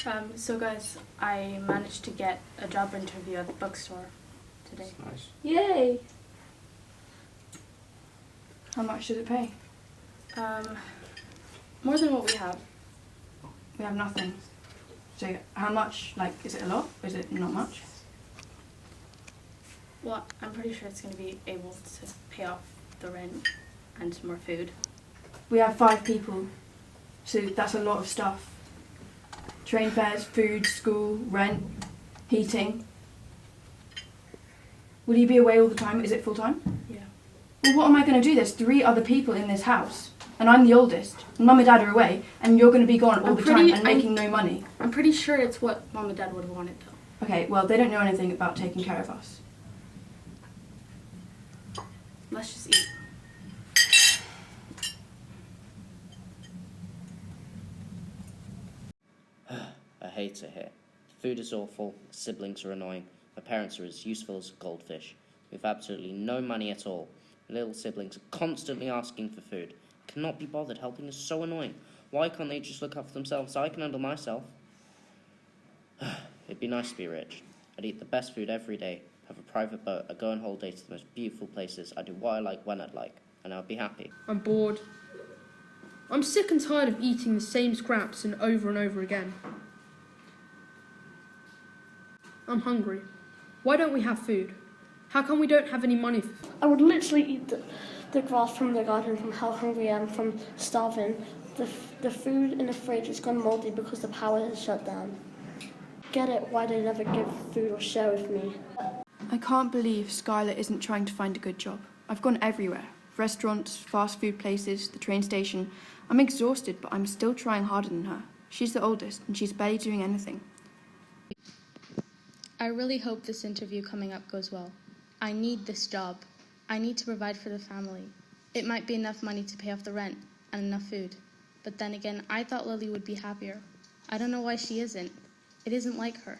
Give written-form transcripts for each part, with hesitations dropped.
So guys, I managed to get a job interview at the bookstore today. That's nice. Yay! How much does it pay? More than what we have. We have nothing. So how much, like, is it a lot? Is it not much? Well, I'm pretty sure it's going to be able to pay off the rent and some more food. We have 5 people, so that's a lot of stuff. Train fares, food, school, rent, heating. Will you be away all the time? Is it full time? Yeah. Well, what am I going to do? There's 3 other people in this house, and I'm the oldest. Mum and Dad are away, and you're going to be gone all the time and making no money. I'm pretty sure it's what Mum and Dad would have wanted, though. Okay, well, they don't know anything about taking care of us. Let's just eat. I hate it here. Food is awful, siblings are annoying, my parents are as useful as a goldfish. We have absolutely no money at all. My little siblings are constantly asking for food. Cannot be bothered, helping is so annoying. Why can't they just look after themselves so I can handle myself? It'd be nice to be rich. I'd eat the best food every day, have a private boat, I'd go on holiday to the most beautiful places, I'd do what I like when I'd like, and I'd be happy. I'm bored. I'm sick and tired of eating the same scraps and over again. I'm hungry. Why don't we have food? How come we don't have any money for food? I would literally eat the grass from the garden from how hungry I am from starving. The food in the fridge has gone mouldy because the power has shut down. Get it why they never give food or share with me. I can't believe Skylar isn't trying to find a good job. I've gone everywhere. Restaurants, fast food places, the train station. I'm exhausted, but I'm still trying harder than her. She's the oldest, and she's barely doing anything. I really hope this interview coming up goes well. I need this job. I need to provide for the family. It might be enough money to pay off the rent and enough food. But then again, I thought Lily would be happier. I don't know why she isn't. It isn't like her.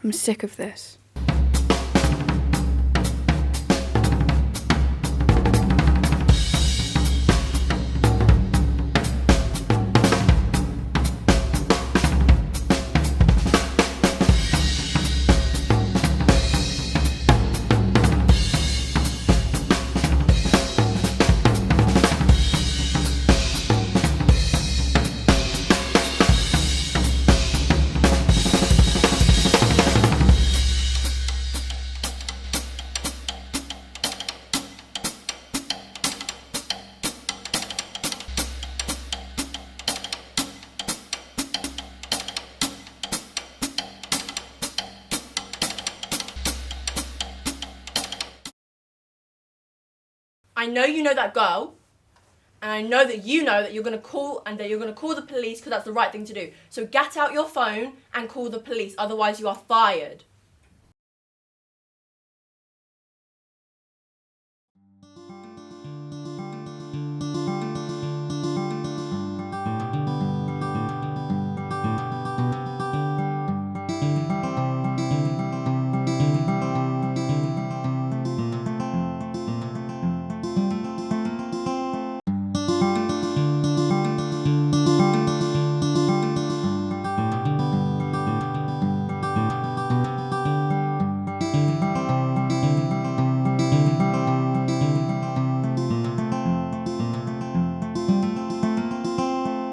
I'm sick of this. I know you know that girl, and I know that you know that you're going to call the police because that's the right thing to do. So get out your phone and call the police, otherwise you are fired.